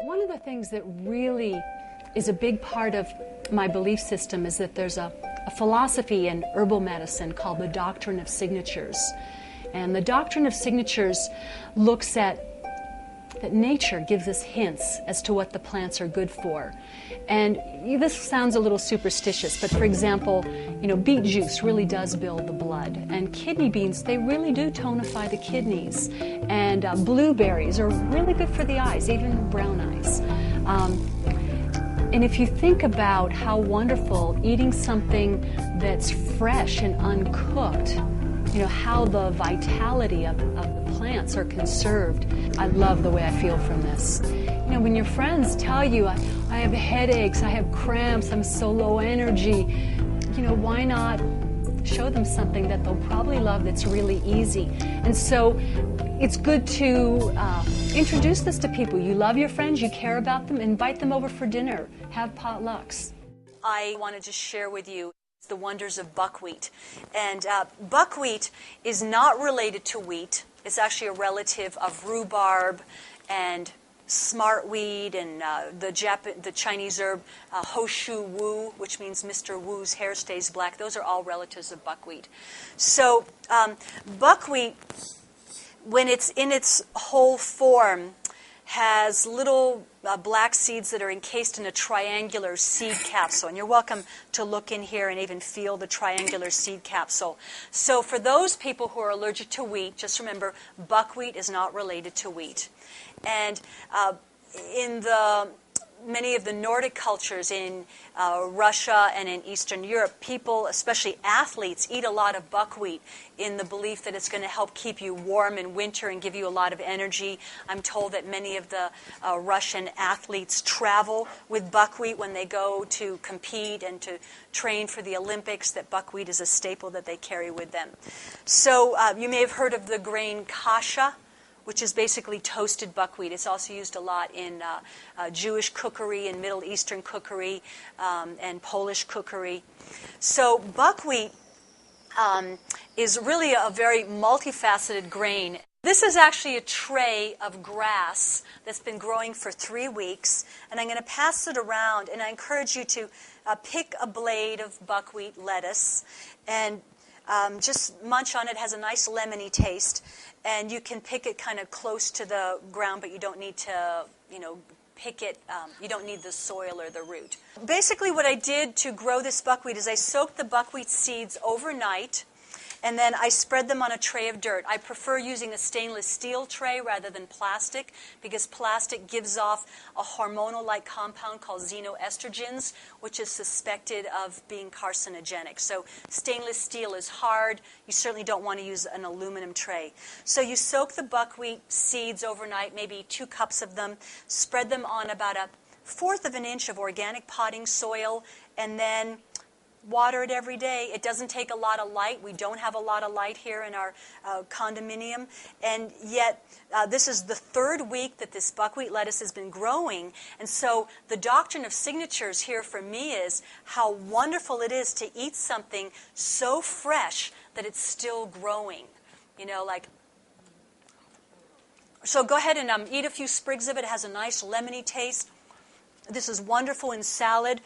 One of the things that really is a big part of my belief system is that there's a philosophy in herbal medicine called the doctrine of signatures. And the doctrine of signatures looks at that nature gives us hints as to what the plants are good for. And this sounds a little superstitious, but for example, beet juice really does build the blood. And kidney beans, they really do tonify the kidneys. And blueberries are really good for the eyes, even brown eyes. And if you think about how wonderful eating something that's fresh and uncooked, how the vitality of the plants are conserved. I love the way I feel from this. When your friends tell you, I have headaches, I have cramps, I'm so low energy, why not show them something that they'll probably love that's really easy? And so it's good to introduce this to people. You love your friends, you care about them, invite them over for dinner, have potlucks. I wanted to share with you the wonders of buckwheat. And buckwheat is not related to wheat. It's actually a relative of rhubarb and smartweed and the Chinese herb Hoshu Wu, which means Mr. Wu's hair stays black. Those are all relatives of buckwheat. So buckwheat, when it's in its whole form, has little black seeds that are encased in a triangular seed capsule. And you're welcome to look in here and even feel the triangular seed capsule. So for those people who are allergic to wheat, just remember, buckwheat is not related to wheat. And in many of the Nordic cultures in Russia and in Eastern Europe, people, especially athletes, eat a lot of buckwheat in the belief that it's going to help keep you warm in winter and give you a lot of energy. I'm told that many of the Russian athletes travel with buckwheat when they go to compete and to train for the Olympics, that buckwheat is a staple that they carry with them. So you may have heard of the grain kasha, which is basically toasted buckwheat. It's also used a lot in Jewish cookery and Middle Eastern cookery and Polish cookery. So buckwheat is really a very multifaceted grain. This is actually a tray of grass that's been growing for 3 weeks, and I'm going to pass it around, and I encourage you to pick a blade of buckwheat lettuce and just munch on it. It has a nice lemony taste. And you can pick it kind of close to the ground, but you don't need to, pick it. You don't need the soil or the root. Basically, what I did to grow this buckwheat is I soaked the buckwheat seeds overnight, and then I spread them on a tray of dirt. I prefer using a stainless steel tray rather than plastic, because plastic gives off a hormonal-like compound called xenoestrogens, which is suspected of being carcinogenic. So stainless steel is hard. You certainly don't want to use an aluminum tray. So you soak the buckwheat seeds overnight, maybe 2 cups of them, spread them on about 1/4 of an inch of organic potting soil, and then water it every day. It doesn't take a lot of light. We don't have a lot of light here in our condominium. And yet, this is the 3rd week that this buckwheat lettuce has been growing. And so the doctrine of signatures here for me is how wonderful it is to eat something so fresh that it's still growing. So go ahead and eat a few sprigs of it. It has a nice lemony taste. This is wonderful in salad.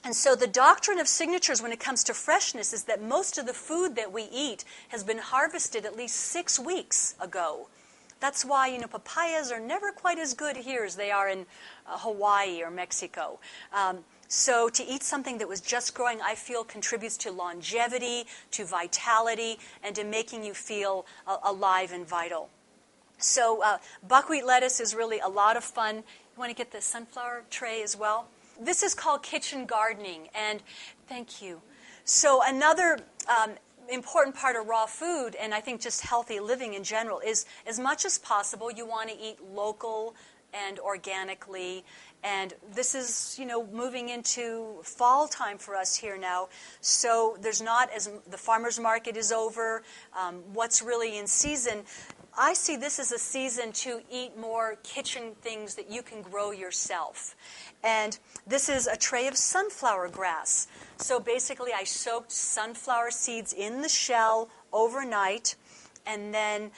And so the doctrine of signatures when it comes to freshness is that most of the food that we eat has been harvested at least 6 weeks ago. That's why, papayas are never quite as good here as they are in Hawaii or Mexico. So to eat something that was just growing, I feel, contributes to longevity, to vitality, and to making you feel alive and vital. So buckwheat lettuce is really a lot of fun. You want to get the sunflower tray as well? This is called kitchen gardening, and thank you. So another important part of raw food, and I think just healthy living in general, is as much as possible you want to eat local and organically. And this is, moving into fall time for us here now. So there's not as the farmer's market is over. What's really in season? I see this as a season to eat more kitchen things that you can grow yourself. And this is a tray of sunflower grass. So basically I soaked sunflower seeds in the shell overnight, and then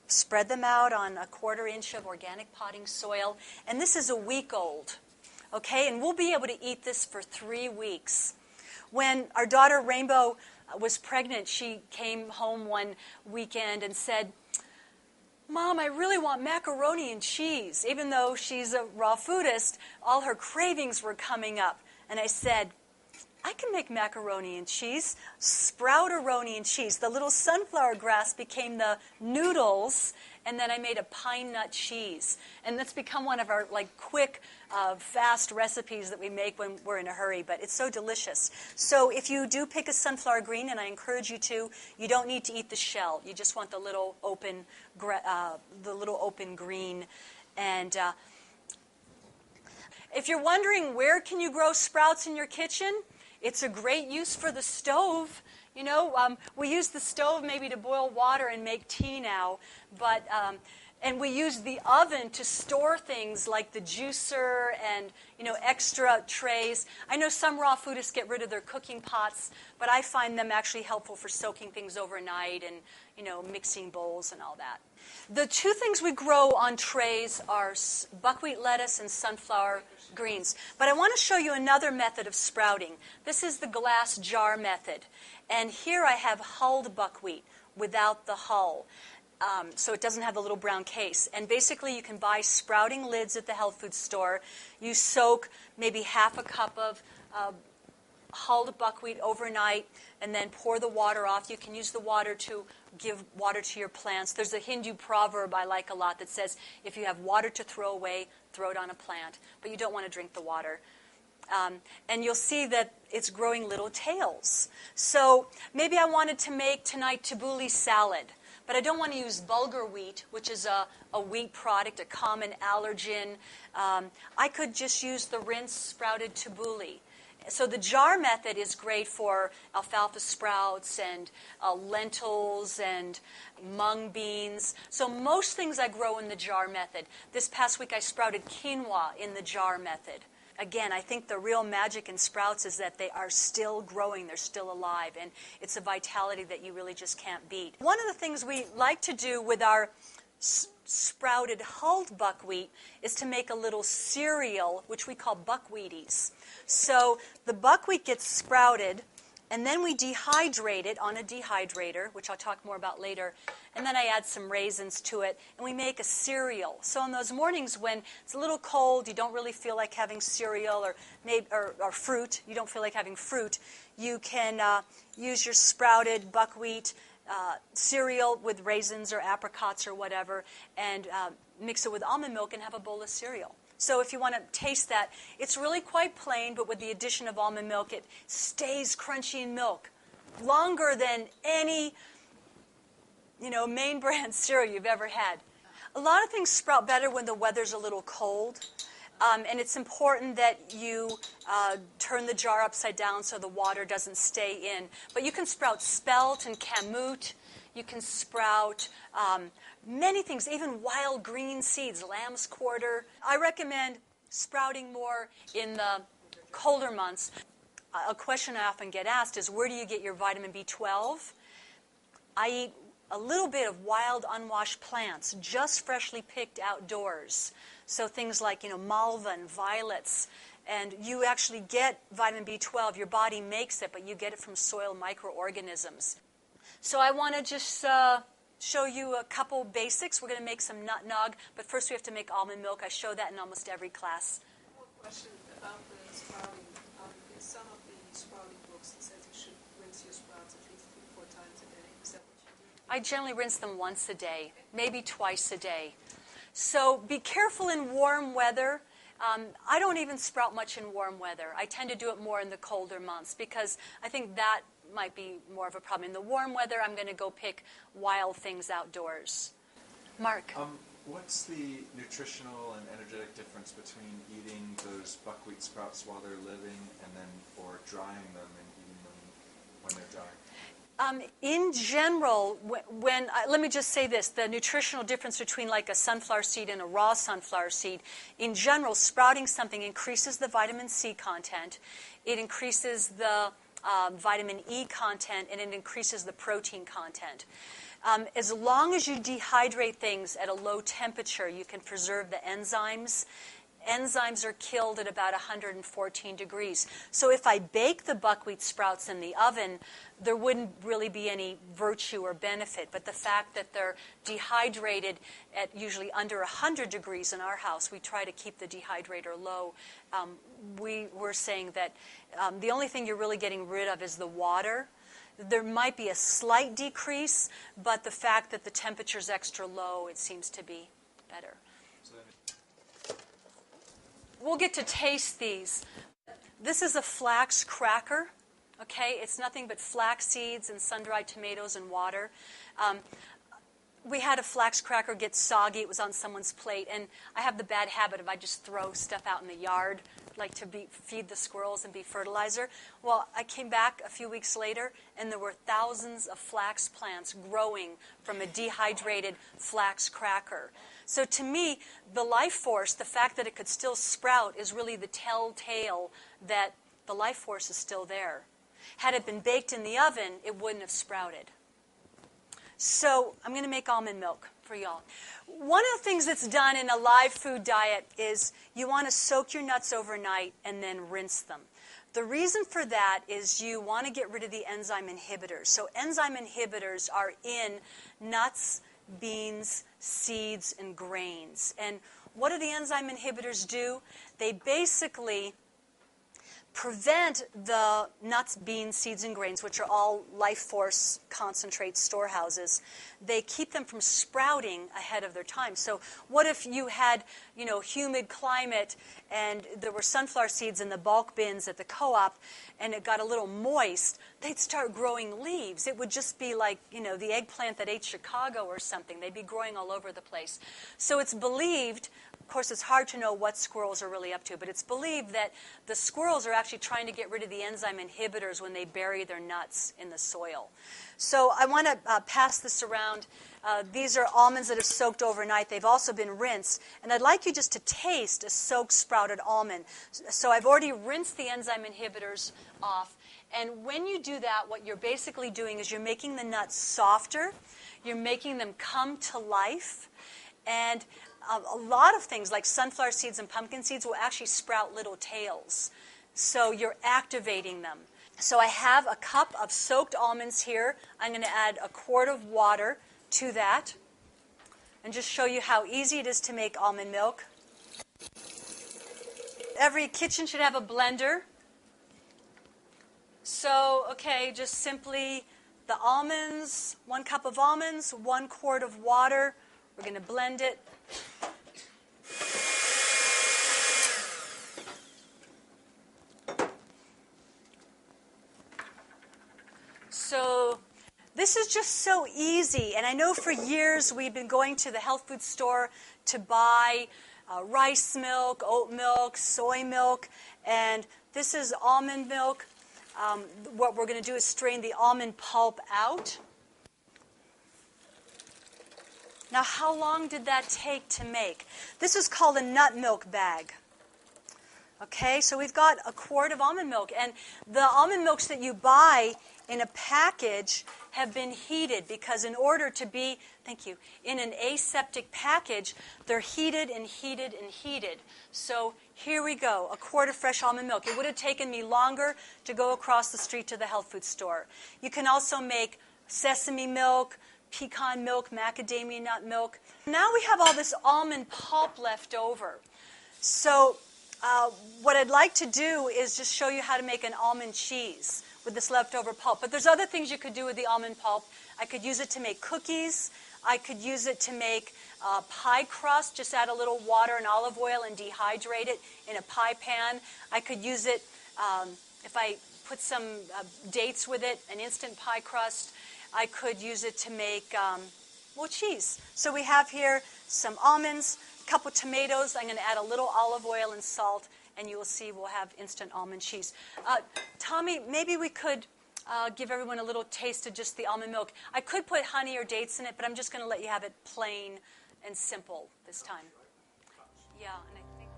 spread them out on a 1/4 inch of organic potting soil. And this is a week old, okay? And we'll be able to eat this for 3 weeks. When our daughter Rainbow was pregnant, she came home one weekend and said, "Mom, I really want macaroni and cheese." Even though she's a raw foodist, all her cravings were coming up. And I said, "I can make macaroni and cheese, sprouteroni and cheese." The little sunflower grass became the noodles, and then I made a pine nut cheese. And that's become one of our quick, fast recipes that we make when we're in a hurry, but it's so delicious. So if you do pick a sunflower green, and I encourage you to, you don't need to eat the shell. You just want the little open green. And if you're wondering where can you grow sprouts in your kitchen, it's a great use for the stove. You know, we use the stove maybe to boil water and make tea now, but and we use the oven to store things like the juicer and, extra trays. I know some raw foodists get rid of their cooking pots, but I find them actually helpful for soaking things overnight and, mixing bowls and all that. The 2 things we grow on trays are buckwheat lettuce and sunflower greens. But I want to show you another method of sprouting. This is the glass jar method. And here I have hulled buckwheat without the hull. So it doesn't have the little brown case. And basically you can buy sprouting lids at the health food store. You soak maybe half a cup of hulled buckwheat overnight and then pour the water off. You can use the water to give water to your plants. There's a Hindu proverb I like a lot that says, if you have water to throw away, throw it on a plant. But you don't want to drink the water. And you'll see that it's growing little tails. So maybe I wanted to make tonight tabbouleh salad. But I don't want to use bulgur wheat, which is a wheat product, a common allergen. I could just use the rinsed sprouted tabbouleh. So the jar method is great for alfalfa sprouts and lentils and mung beans. So most things I grow in the jar method. This past week I sprouted quinoa in the jar method. Again, I think the real magic in sprouts is that they are still growing, they're still alive, and it's a vitality that you really just can't beat. One of the things we like to do with our sprouted hulled buckwheat is to make a little cereal, which we call buckwheaties. So the buckwheat gets sprouted, and then we dehydrate it on a dehydrator, which I'll talk more about later, and then I add some raisins to it, and we make a cereal. So on those mornings when it's a little cold, you don't really feel like having cereal or fruit, you don't feel like having fruit, you can use your sprouted buckwheat cereal with raisins or apricots or whatever, and mix it with almond milk and have a bowl of cereal. So if you want to taste that, it's really quite plain, but with the addition of almond milk, it stays crunchy in milk longer than any, main brand cereal you've ever had. A lot of things sprout better when the weather's a little cold. And it's important that you turn the jar upside down so the water doesn't stay in. But you can sprout spelt and kamut. You can sprout many things, even wild green seeds, lamb's quarter. I recommend sprouting more in the colder months. A question I often get asked is, where do you get your vitamin B12? I eat a little bit of wild, unwashed plants, just freshly picked outdoors. So things like, malva and violets. And you actually get vitamin B12. Your body makes it, but you get it from soil microorganisms. So I want to just show you a couple basics. We're going to make some nut nog, but first we have to make almond milk. I show that in almost every class. One question about the sprouting. In some of the sprouting books, it says you should rinse your sprouts at least 3-4 times a day. Is that what you do? I generally rinse them once a day, maybe twice a day. So be careful in warm weather. I don't even sprout much in warm weather. I tend to do it more in the colder months because I think that might be more of a problem. In the warm weather, I'm going to go pick wild things outdoors. Mark? What's the nutritional and energetic difference between eating those buckwheat sprouts while they're living or drying them and eating them when they're dry? In general, let me just say this, the nutritional difference between like a sunflower seed and a raw sunflower seed, in general, sprouting something increases the vitamin C content, it increases the vitamin E content, and it increases the protein content. As long as you dehydrate things at a low temperature, you can preserve the enzymes. Enzymes are killed at about 114 degrees. So if I bake the buckwheat sprouts in the oven, there wouldn't really be any virtue or benefit. But the fact that they're dehydrated at usually under 100 degrees in our house, we try to keep the dehydrator low. We're saying that the only thing you're really getting rid of is the water. There might be a slight decrease, but the fact that the temperature's extra low, it seems to be better. We'll get to taste these. This is a flax cracker, okay? It's nothing but flax seeds and sun-dried tomatoes and water. We had a flax cracker get soggy. It was on someone's plate. And I have the bad habit of I just throw stuff out in the yard, like to feed the squirrels and be fertilizer. Well, I came back a few weeks later, and there were thousands of flax plants growing from a dehydrated flax cracker. So to me, the life force, the fact that it could still sprout, is really the telltale that the life force is still there. Had it been baked in the oven, it wouldn't have sprouted. So I'm going to make almond milk for y'all. One of the things that's done in a live food diet is you want to soak your nuts overnight and then rinse them. The reason for that is you want to get rid of the enzyme inhibitors. So enzyme inhibitors are in nuts, beans, seeds, and grains. And what do the enzyme inhibitors do? They basically prevent the nuts, beans, seeds, and grains, which are all life force concentrate storehouses. They keep them from sprouting ahead of their time. So what if you had, humid climate and there were sunflower seeds in the bulk bins at the co-op and it got a little moist? They'd start growing leaves. It would just be like, the eggplant that ate Chicago or something. They'd be growing all over the place. So it's believed, of course, it's hard to know what squirrels are really up to, but it's believed that the squirrels are actually trying to get rid of the enzyme inhibitors when they bury their nuts in the soil. So I want to pass this around. These are almonds that have soaked overnight. They've also been rinsed. And I'd like you just to taste a soaked sprouted almond. So I've already rinsed the enzyme inhibitors off. And when you do that, what you're basically doing is you're making the nuts softer. You're making them come to life. And a lot of things like sunflower seeds and pumpkin seeds will actually sprout little tails. So you're activating them. So I have a cup of soaked almonds here. I'm going to add a quart of water to that and just show you how easy it is to make almond milk. Every kitchen should have a blender. So, just simply the almonds, 1 cup of almonds, 1 quart of water. We're going to blend it. So this is just so easy. And I know for years we've been going to the health food store to buy rice milk, oat milk, soy milk. And this is almond milk. What we're going to do is strain the almond pulp out. Now, how long did that take to make? This is called a nut milk bag. Okay, so we've got a quart of almond milk. And the almond milks that you buy in a package have been heated because in order to be, in an aseptic package, they're heated and heated and heated. So here we go, a quart of fresh almond milk. It would have taken me longer to go across the street to the health food store. You can also make sesame milk, pecan milk, macadamia nut milk. Now we have all this almond pulp left over. So what I'd like to do is just show you how to make an almond cheese with this leftover pulp. But there's other things you could do with the almond pulp. I could use it to make cookies. I could use it to make pie crust. Just add a little water and olive oil and dehydrate it in a pie pan. I could use it, if I put some dates with it, an instant pie crust. I could use it to make, cheese. So we have here some almonds, a couple tomatoes. I'm going to add a little olive oil and salt, and you will see we'll have instant almond cheese. Tommy, maybe we could give everyone a little taste of just the almond milk. I could put honey or dates in it, but I'm just going to let you have it plain and simple this time. Yeah, and I think...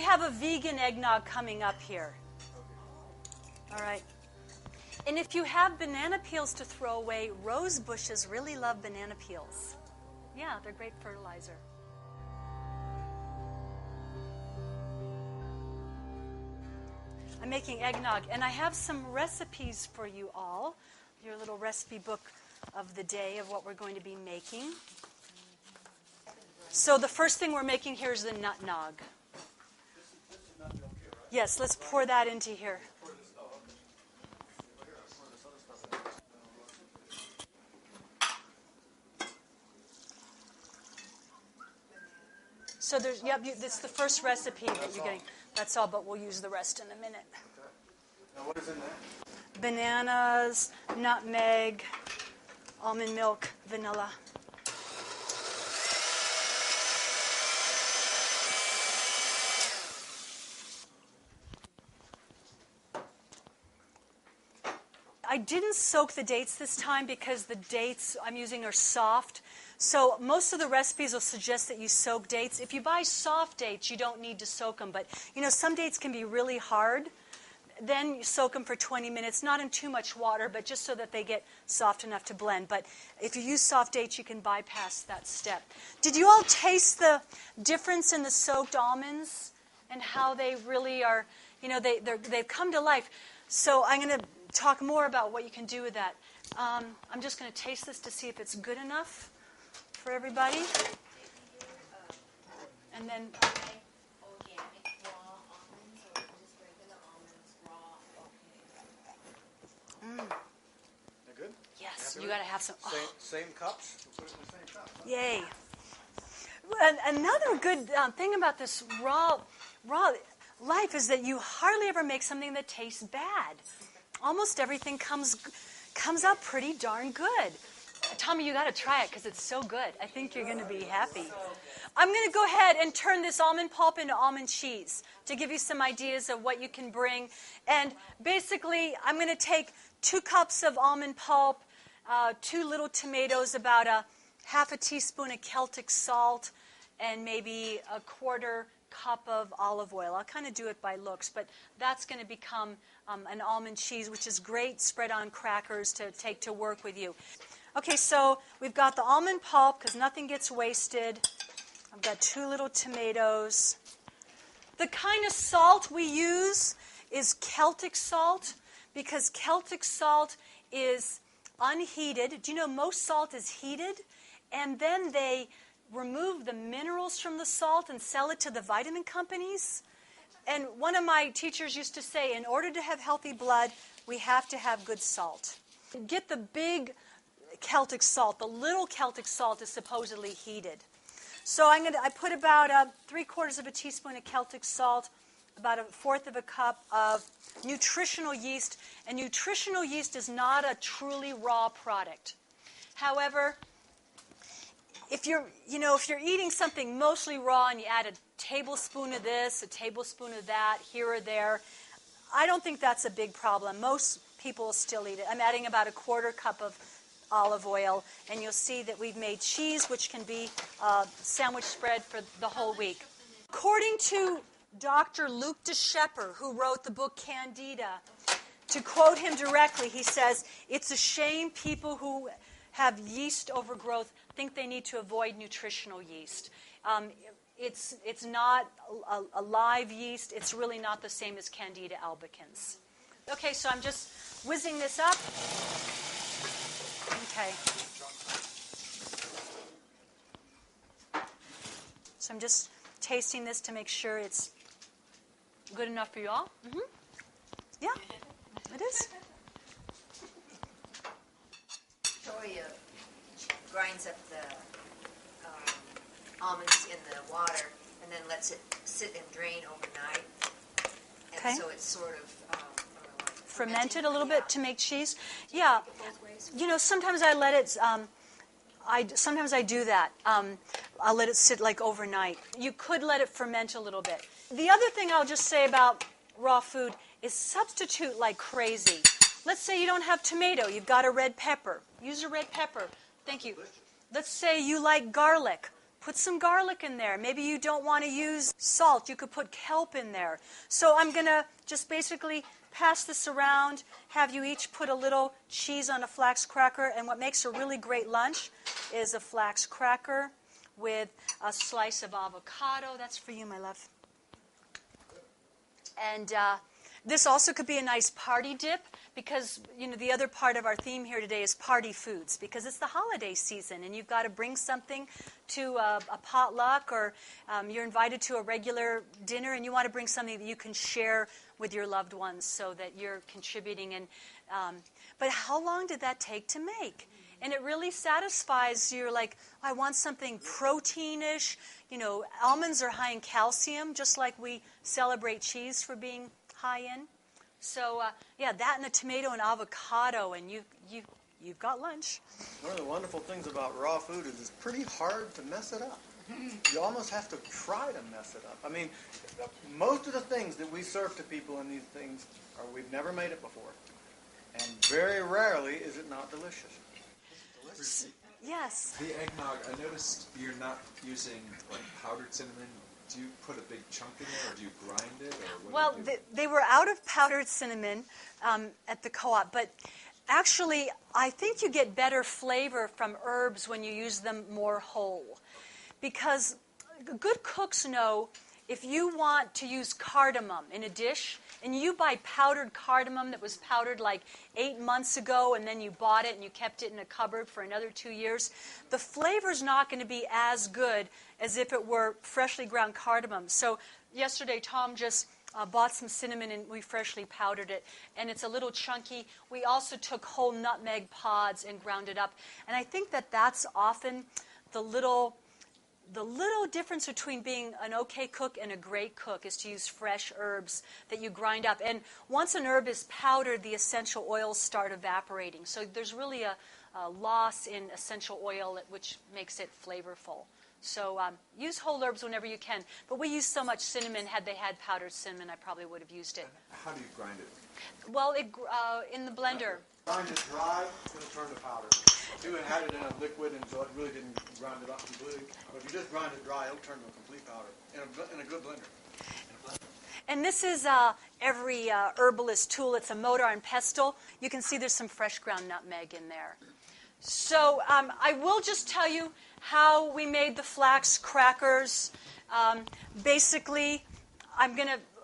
have a vegan eggnog coming up here. All right. And if you have banana peels to throw away, rose bushes really love banana peels. Yeah, they're great fertilizer. I'm making eggnog, and I have some recipes for you all. Your little recipe book of the day of what we're going to be making. So the first thing we're making here is the nut nog. Yes, let's pour that into here. So there's, yep, it's the first recipe that you're getting. That's all, but we'll use the rest in a minute. Now what is in there? Bananas, nutmeg, almond milk, vanilla. I didn't soak the dates this time because the dates I'm using are soft. So most of the recipes will suggest that you soak dates. If you buy soft dates, you don't need to soak them. But, some dates can be really hard. Then you soak them for 20 minutes, not in too much water, but just so that they get soft enough to blend. But if you use soft dates, you can bypass that step. Did you all taste the difference in the soaked almonds and how they really are, they've come to life? So I'm going to talk more about what you can do with that. I'm just going to taste this to see if it's good enough for everybody. And then... Organic raw almonds or just regular almonds raw? Okay. They're good? Yes, you got to have some. Same cups? We'll put it in the same cup. Huh? Yay. And another good thing about this raw life is that you hardly ever make something that tastes bad. Almost everything comes out pretty darn good. Tommy, you got to try it because it's so good. I think you're going to be happy. I'm going to go ahead and turn this almond pulp into almond cheese to give you some ideas of what you can bring. And basically, I'm going to take 2 cups of almond pulp, 2 little tomatoes, about half a teaspoon of Celtic salt, and maybe a 1/4 cup of olive oil. I'll kind of do it by looks, but that's going to become an almond cheese, which is great spread on crackers to take to work with you. Okay, so we've got the almond pulp because nothing gets wasted. I've got 2 little tomatoes. The kind of salt we use is Celtic salt because Celtic salt is unheated. Do you know most salt is heated? And then they remove the minerals from the salt and sell it to the vitamin companies. And one of my teachers used to say, in order to have healthy blood, we have to have good salt. Get the big Celtic salt. The little Celtic salt is supposedly heated. So I put about 3/4 of a teaspoon of Celtic salt, about 1/4 of a cup of nutritional yeast. And nutritional yeast is not a truly raw product. However, if you're eating something mostly raw and you add a tablespoon of this, a tablespoon of that, here or there, I don't think that's a big problem. Most people will still eat it. I'm adding about a 1/4 cup of olive oil, and you'll see that we've made cheese, which can be a sandwich spread for the whole week. According to Dr. Luc de Schepper, who wrote the book Candida, to quote him directly, he says, "It's a shame people who have yeast overgrowth think they need to avoid nutritional yeast. It's not a live yeast. It's really not the same as Candida albicans." Okay, so I'm just whizzing this up. Okay. So I'm just tasting this to make sure it's good enough for you all. Mm-hmm. Yeah, it is. Victoria grinds up the almonds in the water and then lets it sit and drain overnight. And Okay. so it's sort of Fermented a little bit to make cheese. Yeah. Sometimes I let it. Sometimes I do that. I'll let it sit like overnight. You could let it ferment a little bit. The other thing I'll just say about raw food is substitute like crazy. Let's say you don't have tomato. You've got a red pepper. Use a red pepper. Thank you. Let's say you like garlic. Put some garlic in there. Maybe you don't want to use salt. You could put kelp in there. So I'm going to just basically pass this around, have you each put a little cheese on a flax cracker. And what makes a really great lunch is a flax cracker with a slice of avocado. That's for you, my love. And this also could be a nice party dip because, you know, the other part of our theme here today is party foods because it's the holiday season and you've got to bring something to a potluck or you're invited to a regular dinner and you want to bring something that you can share with your loved ones so that you're contributing. And but how long did that take to make? And it really satisfies. You're like, I want something proteinish. You know, almonds are high in calcium, just like we celebrate cheese for being high in. So, yeah, that and a tomato and avocado, and you've got lunch. One of the wonderful things about raw food is it's pretty hard to mess it up. You almost have to try to mess it up. I mean, most of the things that we serve to people in these things are we've never made it before. And very rarely is it not delicious. Delicious. Yes. The eggnog, I noticed you're not using like powdered cinnamon. Do you put a big chunk in there, or do you grind it? Or what Well, do you do? they were out of powdered cinnamon at the co-op, but actually, I think you get better flavor from herbs when you use them more whole. Because good cooks know if you want to use cardamom in a dish, and you buy powdered cardamom that was powdered like 8 months ago, and then you bought it and you kept it in a cupboard for another 2 years, the flavor's not going to be as good as if it were freshly ground cardamom. So yesterday, Tom just bought some cinnamon and we freshly powdered it, and it's a little chunky. We also took whole nutmeg pods and ground it up, and I think that that's often the little difference between being an okay cook and a great cook is to use fresh herbs that you grind up. And once an herb is powdered, the essential oils start evaporating. So there's really a loss in essential oil, which makes it flavorful. So use whole herbs whenever you can. But we use so much cinnamon. Had they had powdered cinnamon, I probably would have used it. How do you grind it? Well, in the blender. Grind it dry, it's going to turn to powder. You had it in a liquid, and so it really didn't grind it up completely. But if you just grind it dry, it'll turn to a complete powder in a good blender. And this is every herbalist tool. It's a mortar and pestle. You can see there's some fresh ground nutmeg in there. So I will just tell you how we made the flax crackers. Basically,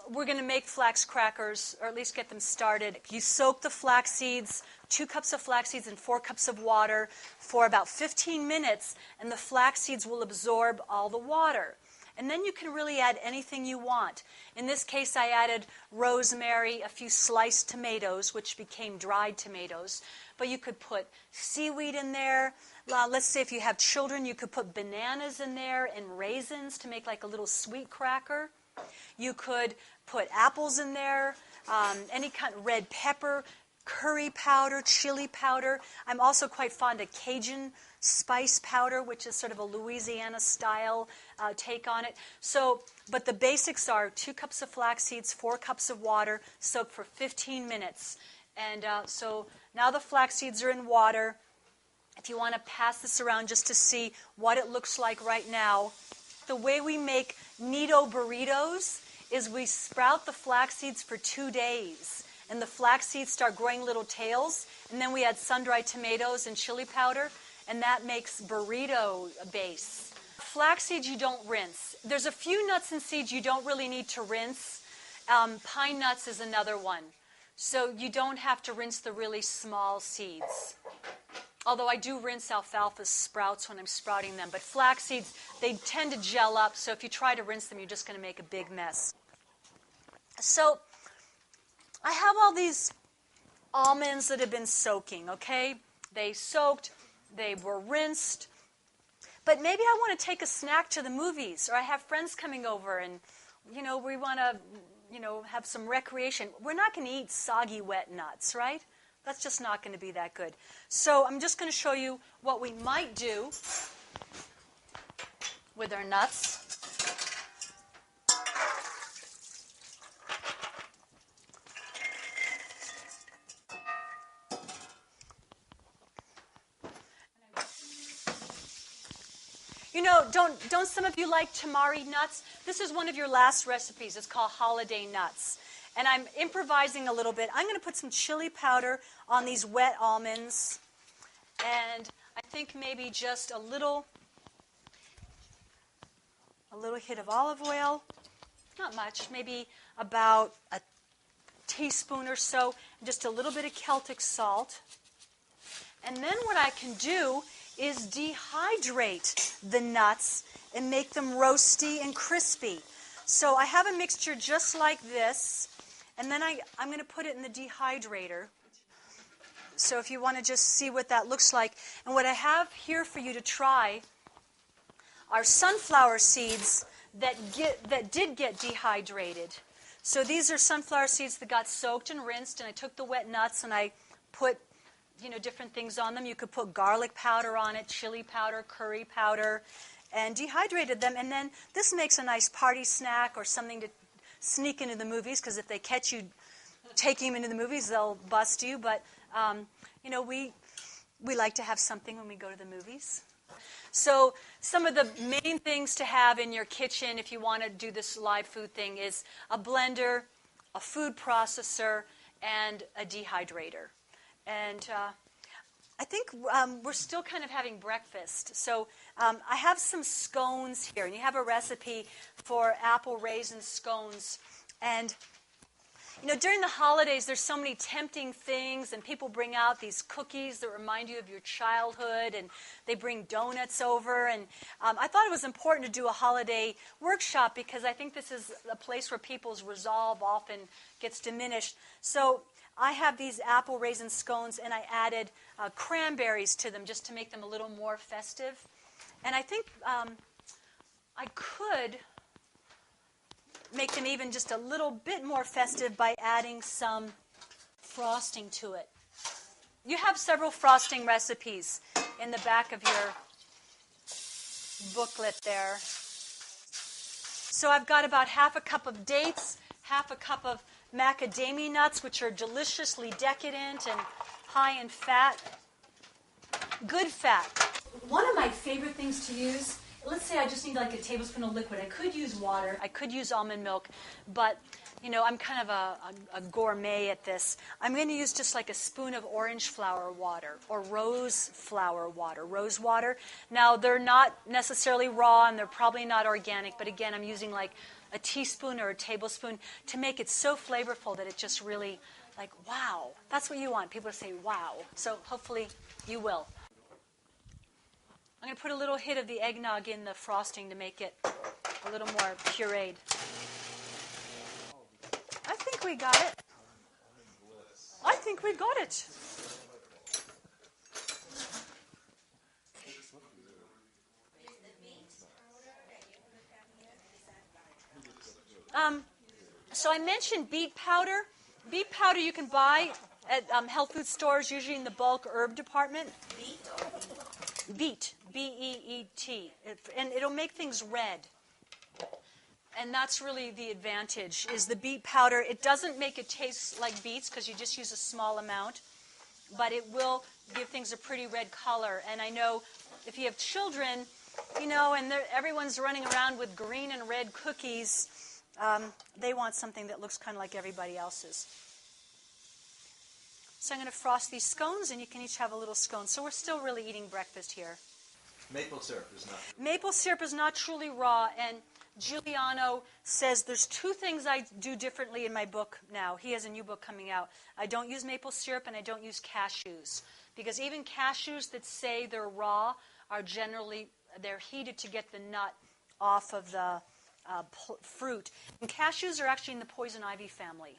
we're going to make flax crackers, or at least get them started. You soak the flax seeds, 2 cups of flax seeds in 4 cups of water for about 15 minutes, and the flax seeds will absorb all the water. And then you can really add anything you want. In this case, I added rosemary, a few sliced tomatoes, which became dried tomatoes. But you could put seaweed in there. Let's say if you have children, you could put bananas in there and raisins to make like a little sweet cracker. You could put apples in there, any kind of red pepper, curry powder, chili powder. I'm also quite fond of Cajun spice powder, which is sort of a Louisiana-style take on it. So, but the basics are 2 cups of flax seeds, 4 cups of water, soaked for 15 minutes. And so now the flax seeds are in water. If you want to pass this around just to see what it looks like right now, the way we make Nito burritos is we sprout the flax seeds for 2 days. And the flax seeds start growing little tails. And then we add sun-dried tomatoes and chili powder. And that makes burrito base. Flax seeds you don't rinse. There's a few nuts and seeds you don't really need to rinse. Pine nuts is another one. So you don't have to rinse the really small seeds. Although I do rinse alfalfa sprouts when I'm sprouting them. But flax seeds, they tend to gel up. So if you try to rinse them, you're just going to make a big mess. So I have all these almonds that have been soaking, okay? They soaked, they were rinsed. But maybe I want to take a snack to the movies, or I have friends coming over and, we want to, have some recreation. We're not going to eat soggy, wet nuts, right? That's just not going to be that good. So I'm just going to show you what we might do with our nuts. You know, don't some of you like tamari nuts? This is one of your last recipes. It's called holiday nuts. And I'm improvising a little bit. I'm going to put some chili powder on these wet almonds. And I think maybe just a little hit of olive oil. Not much, maybe about a teaspoon or so. Just a little bit of Celtic salt. And then what I can do is dehydrate the nuts and make them roasty and crispy. So I have a mixture just like this, and then I'm going to put it in the dehydrator. So if you want to just see what that looks like. And what I have here for you to try are sunflower seeds that did get dehydrated. So these are sunflower seeds that got soaked and rinsed, and I took the wet nuts and I put different things on them. You could put garlic powder on it, chili powder, curry powder, and dehydrated them. And then this makes a nice party snack or something to sneak into the movies, because if they catch you taking them into the movies, they'll bust you. But, we like to have something when we go to the movies. So some of the main things to have in your kitchen if you want to do this live food thing is a blender, a food processor, and a dehydrator. And I think we're still kind of having breakfast. So I have some scones here, and you have a recipe for apple raisin scones. And, during the holidays, there's so many tempting things, and people bring out these cookies that remind you of your childhood, and they bring donuts over. And I thought it was important to do a holiday workshop because I think this is a place where people's resolve often gets diminished. So I have these apple raisin scones, and I added cranberries to them just to make them a little more festive. And I think I could make them even just a little bit more festive by adding some frosting to it. You have several frosting recipes in the back of your booklet there. So I've got about half a cup of dates, half a cup of macadamia nuts, which are deliciously decadent and high in fat. Good fat. One of my favorite things to use, let's say I just need like a tablespoon of liquid. I could use water. I could use almond milk. But, I'm kind of a gourmet at this. I'm going to use just like a spoon of orange flower water or rose flower water, rose water. Now, they're not necessarily raw, and they're probably not organic. But again, I'm using like a teaspoon or a tablespoon to make it so flavorful that it just really, like, wow. That's what you want, people to say, wow. So hopefully you will. I'm going to put a little hit of the eggnog in the frosting to make it a little more pureed. I think we got it. I think we got it. So I mentioned beet powder. Beet powder you can buy at health food stores, usually in the bulk herb department. Beet, B-E-E-T. And it'll make things red. And that's really the advantage, is the beet powder. It doesn't make it taste like beets because you just use a small amount, but it will give things a pretty red color. And I know if you have children, and everyone's running around with green and red cookies, they want something that looks kind of like everybody else's. So I'm going to frost these scones, and you can each have a little scone. So we're still really eating breakfast here. Maple syrup is not. Maple syrup is not truly raw, and Giuliano says there's two things I do differently in my book now. He has a new book coming out. I don't use maple syrup, and I don't use cashews, because even cashews that say they're raw are generally, they're heated to get the nut off of the fruit. And cashews are actually in the poison ivy family.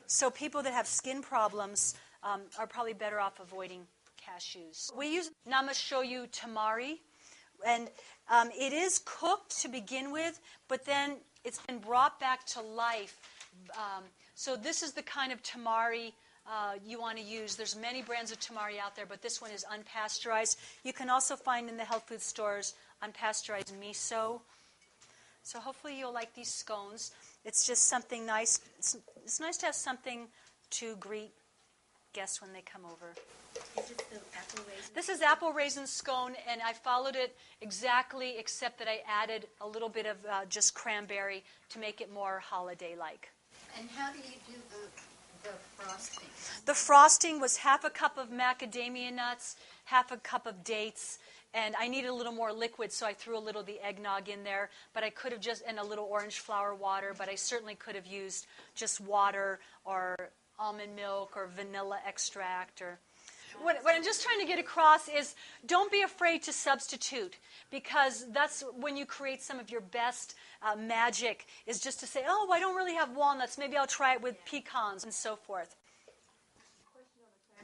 So people that have skin problems are probably better off avoiding cashews. We use namashoyu tamari, and it is cooked to begin with, but then it's been brought back to life. So this is the kind of tamari you want to use. There's many brands of tamari out there, but this one is unpasteurized. You can also find in the health food stores unpasteurized miso. So hopefully you'll like these scones. It's just something nice. It's nice to have something to greet guests when they come over. Is this the apple raisin? This is apple raisin scone, and I followed it exactly, except that I added a little bit of just cranberry to make it more holiday-like. And how do you do the frosting? The frosting was half a cup of macadamia nuts, half a cup of dates, and I needed a little more liquid, so I threw a little of the eggnog in there, but I could have just, and a little orange flower water, but I certainly could have used just water or almond milk or vanilla extract. Or what I'm just trying to get across is don't be afraid to substitute, because that's when you create some of your best magic, is just to say, oh, I don't really have walnuts, maybe I'll try it with pecans and so forth.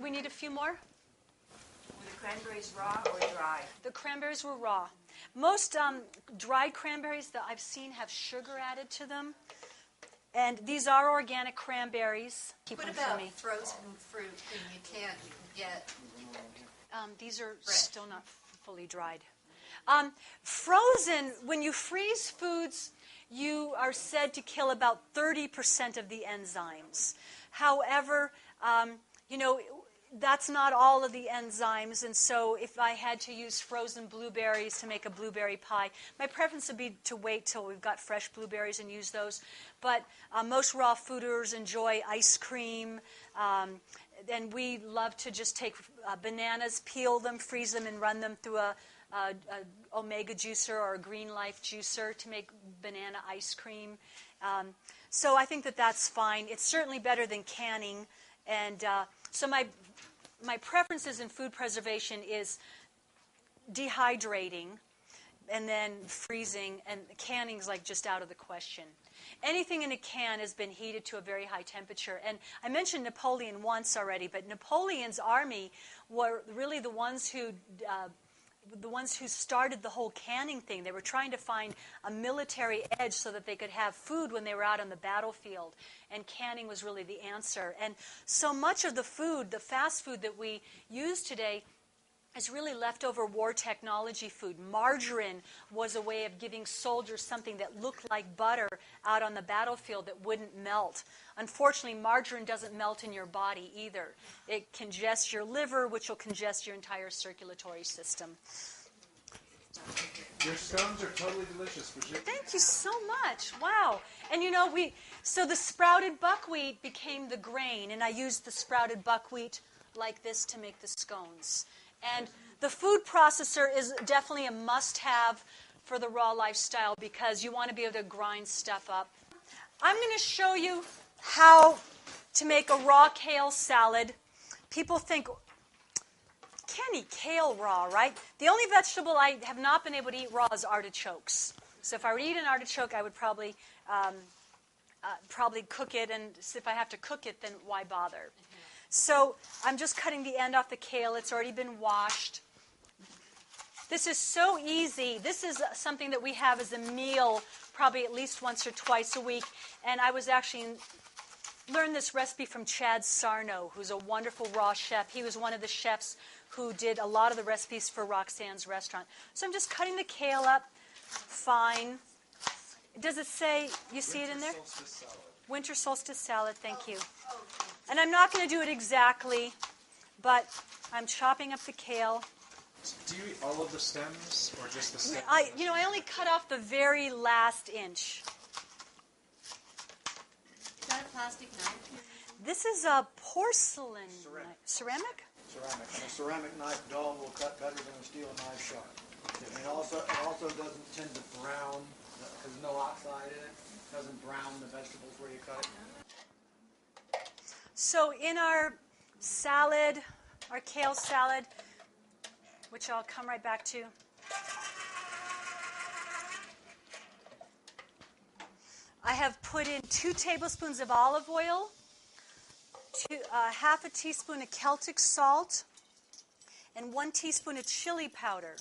We need a few more? Were the cranberries raw or dry? The cranberries were raw. Most dried cranberries that I've seen have sugar added to them. And these are organic cranberries. Keep What them about for me. frozen fruit when you can't get These are fresh? still not fully dried. Frozen, when you freeze foods, you are said to kill about 30% of the enzymes. However, that's not all of the enzymes, and so if I had to use frozen blueberries to make a blueberry pie, my preference would be to wait till we've got fresh blueberries and use those. But most raw fooders enjoy ice cream, and we love to just take bananas, peel them, freeze them, and run them through a omega juicer or a green life juicer to make banana ice cream. So I think that that's fine. It's certainly better than canning, and so my preferences in food preservation is dehydrating and then freezing, and canning is like just out of the question. Anything in a can has been heated to a very high temperature. And I mentioned Napoleon once already, but Napoleon's army were really the ones who started the whole canning thing. They were trying to find a military edge so that they could have food when they were out on the battlefield. And canning was really the answer. And so much of the food, the fast food that we use today, is really leftover war technology food. Margarine was a way of giving soldiers something that looked like butter out on the battlefield that wouldn't melt. Unfortunately, margarine doesn't melt in your body either. It congests your liver, which will congest your entire circulatory system. Your scones are totally delicious, Bridget. Thank you so much. Wow. And so the sprouted buckwheat became the grain, and I used the sprouted buckwheat like this to make the scones. And the food processor is definitely a must-have for the raw lifestyle, because you want to be able to grind stuff up. I'm going to show you how to make a raw kale salad. People think, can't eat kale raw, right? The only vegetable I have not been able to eat raw is artichokes. So if I were to eat an artichoke, I would probably cook it, and if I have to cook it, then why bother? So I'm just cutting the end off the kale. It's already been washed. This is so easy. This is something that we have as a meal probably at least once or twice a week. And I was actually learned this recipe from Chad Sarno, who's a wonderful raw chef. He was one of the chefs who did a lot of the recipes for Roxanne's restaurant. So I'm just cutting the kale up fine. Does it say, you see it in there? Solstice salad. Winter solstice salad, thank you. And I'm not going to do it exactly, but I'm chopping up the kale. Do you eat all of the stems or just the stems? I only cut off the very last inch. Is that a plastic knife? This is a porcelain Ceramic. knife. Ceramic? Ceramic. And a ceramic knife dull will cut better than a steel knife sharp. And it also doesn't tend to brown, because there's no oxide in it. It doesn't brown the vegetables where you cut it. So in our salad, our kale salad, which I'll come right back to, I have put in 2 tablespoons of olive oil, half a teaspoon of Celtic salt, and 1 teaspoon of chili powder.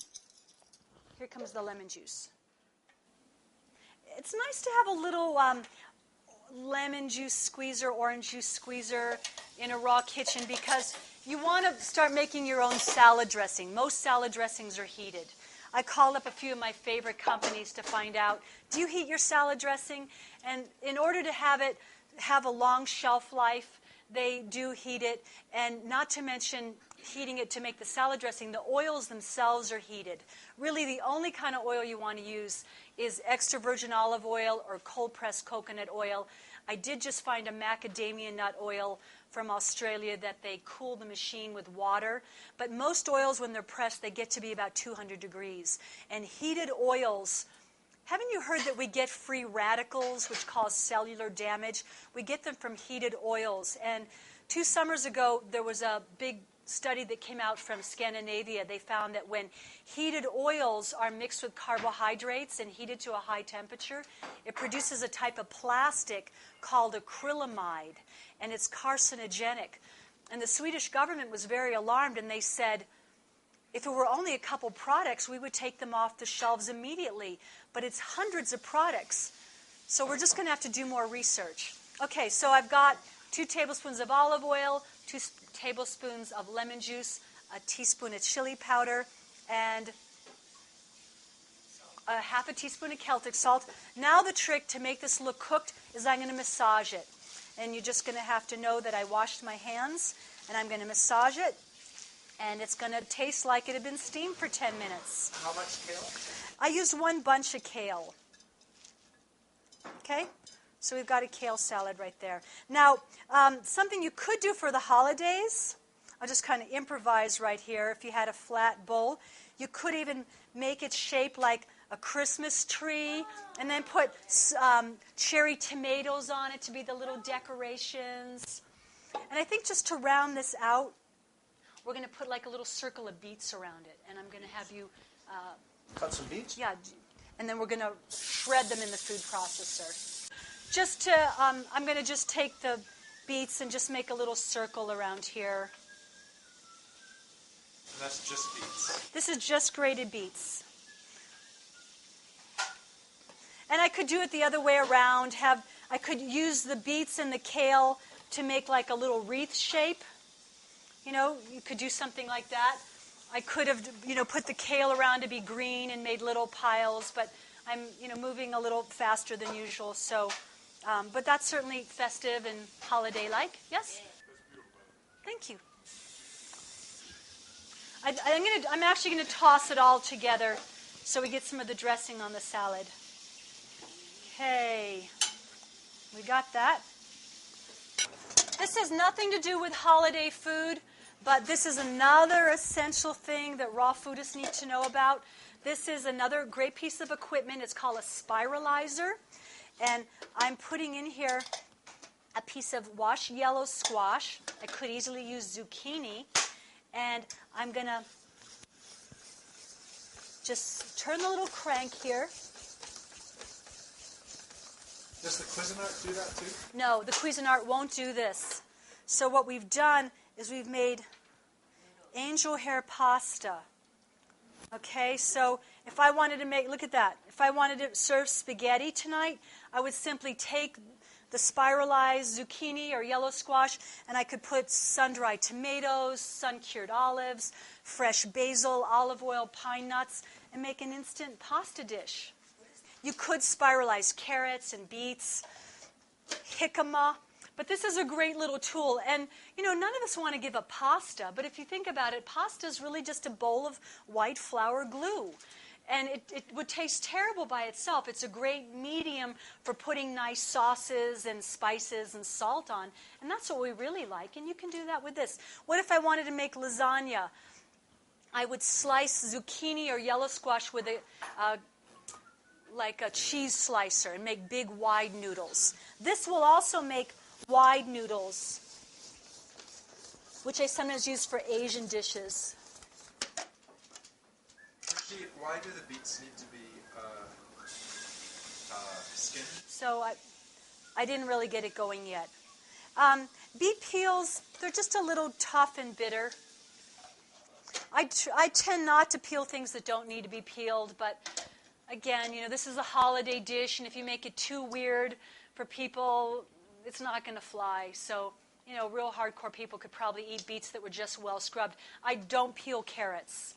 Here comes the lemon juice. It's nice to have a little lemon juice squeezer, orange juice squeezer in a raw kitchen, because you want to start making your own salad dressing. Most salad dressings are heated. I called up a few of my favorite companies to find out, do you heat your salad dressing? And in order to have it have a long shelf life, they do heat it, and not to mention heating it to make the salad dressing, the oils themselves are heated. Really, the only kind of oil you want to use is extra virgin olive oil or cold-pressed coconut oil. I did just find a macadamia nut oil from Australia that they cool the machine with water. But most oils, when they're pressed, they get to be about 200 degrees. And heated oils, haven't you heard that we get free radicals, which cause cellular damage? We get them from heated oils. And 2 summers ago, there was a big study that came out from Scandinavia. They found that when heated oils are mixed with carbohydrates and heated to a high temperature, it produces a type of plastic called acrylamide, and it's carcinogenic. And the Swedish government was very alarmed, and they said, if it were only a couple products, we would take them off the shelves immediately. But it's hundreds of products. So we're just going to have to do more research. Okay, so I've got 2 tablespoons of olive oil, 2 tablespoons of lemon juice, a teaspoon of chili powder, and a half a teaspoon of Celtic salt. Now the trick to make this look cooked is I'm going to massage it. And you're just going to have to know that I washed my hands, and I'm going to massage it. And it's going to taste like it had been steamed for 10 minutes. How much kale? I used 1 bunch of kale. Okay? So we've got a kale salad right there. Now, something you could do for the holidays, I'll just kind of improvise right here. If you had a flat bowl, you could even make it shaped like a Christmas tree and then put cherry tomatoes on it to be the little decorations. And I think just to round this out, we're going to put like a little circle of beets around it. And I'm going to have you... Cut some beets? Yeah. And then we're going to shred them in the food processor. Just to, I'm going to just take the beets and just make a little circle around here. And that's just beets. This is just grated beets. And I could do it the other way around. I could use the beets and the kale to make like a little wreath shape. You know, you could do something like that. I could have, put the kale around to be green and made little piles, but I'm, moving a little faster than usual. So, but that's certainly festive and holiday-like. Yes? Thank you. I'm actually going to toss it all together so we get some of the dressing on the salad. Okay, we got that. This has nothing to do with holiday food, but this is another essential thing that raw foodists need to know about. This is another great piece of equipment. It's called a spiralizer. And I'm putting in here a piece of washed yellow squash. I could easily use zucchini. And I'm going to just turn the little crank here. Does the Cuisinart do that too? No, the Cuisinart won't do this. So what we've done is we've made angel hair pasta. Okay, so if I wanted to make, look at that. If I wanted to serve spaghetti tonight, I would simply take the spiralized zucchini or yellow squash, and I could put sun-dried tomatoes, sun-cured olives, fresh basil, olive oil, pine nuts, and make an instant pasta dish. You could spiralize carrots and beets, jicama, but this is a great little tool. And, none of us want to give up pasta, but if you think about it, pasta is really just a bowl of white flour glue. And it would taste terrible by itself. It's a great medium for putting nice sauces and spices and salt on. And that's what we really like. And you can do that with this. What if I wanted to make lasagna? I would slice zucchini or yellow squash with like a cheese slicer and make big wide noodles. This will also make wide noodles, which I sometimes use for Asian dishes. Why do the beets need to be skinned? So I didn't really get it going yet. Beet peels, they're just a little tough and bitter. I tend not to peel things that don't need to be peeled, but again, this is a holiday dish, and if you make it too weird for people, it's not going to fly. So, real hardcore people could probably eat beets that were just well scrubbed. I don't peel carrots.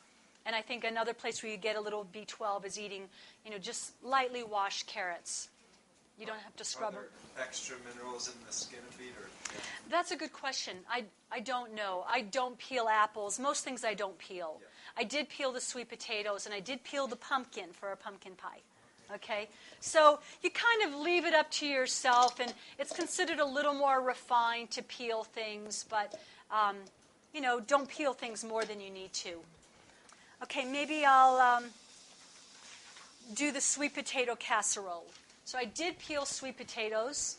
And I think another place where you get a little B12 is eating, just lightly washed carrots. You don't have to Are scrub them. there extra minerals in the skin of beet? Or That's a good question. I don't know. I don't peel apples. Most things I don't peel. Yeah. I did peel the sweet potatoes, and I did peel the pumpkin for our pumpkin pie. Okay? So you kind of leave it up to yourself, and it's considered a little more refined to peel things, but, don't peel things more than you need to. Okay, maybe I'll do the sweet potato casserole. So I did peel sweet potatoes,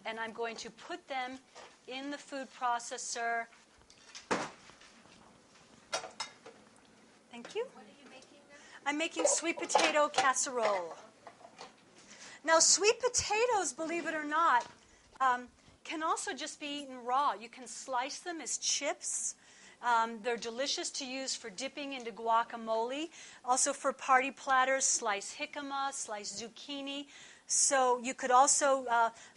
and I'm going to put them in the food processor. Thank you. What are you making now? I'm making sweet potato casserole. Now, sweet potatoes, believe it or not, can also just be eaten raw. You can slice them as chips. They're delicious to use for dipping into guacamole. Also for party platters, slice jicama, slice zucchini. So you could also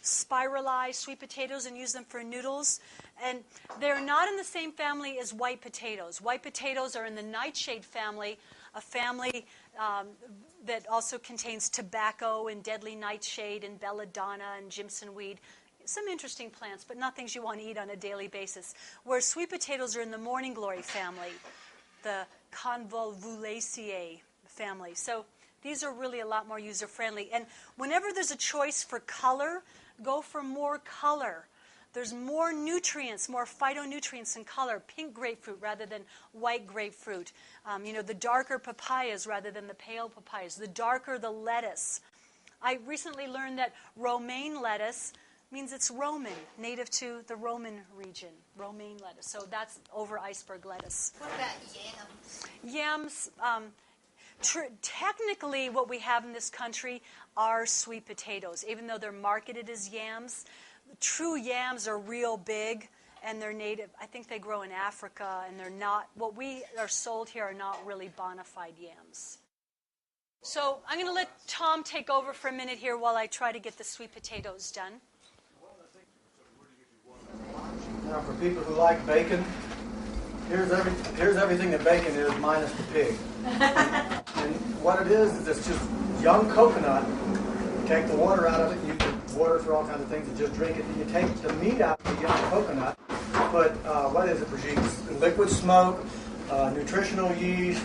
spiralize sweet potatoes and use them for noodles. And they're not in the same family as white potatoes. White potatoes are in the nightshade family, a family that also contains tobacco and deadly nightshade and belladonna and jimson weed. Some interesting plants, but not things you want to eat on a daily basis. Whereas sweet potatoes are in the morning glory family, the convolvulaceae family. So these are really a lot more user-friendly. And whenever there's a choice for color, go for more color. There's more nutrients, more phytonutrients in color, pink grapefruit rather than white grapefruit. The darker papayas rather than the pale papayas. The darker the lettuce. I recently learned that romaine lettuce means it's Roman, native to the Roman region, romaine lettuce. So that's over iceberg lettuce. What about yams? Yams, technically what we have in this country are sweet potatoes, even though they're marketed as yams. True yams are real big, and they're native. I think they grow in Africa, and they're not, what we are sold here are not really bona fide yams. So I'm going to let Tom take over for a minute here while I try to get the sweet potatoes done. Now, for people who like bacon, here's everything that bacon is minus the pig. And what it is it's just young coconut. You take the water out of it, you can water for all kinds of things, and just drink it. And you take the meat out of the young coconut, put, what is it, Brigitte? Liquid smoke, nutritional yeast.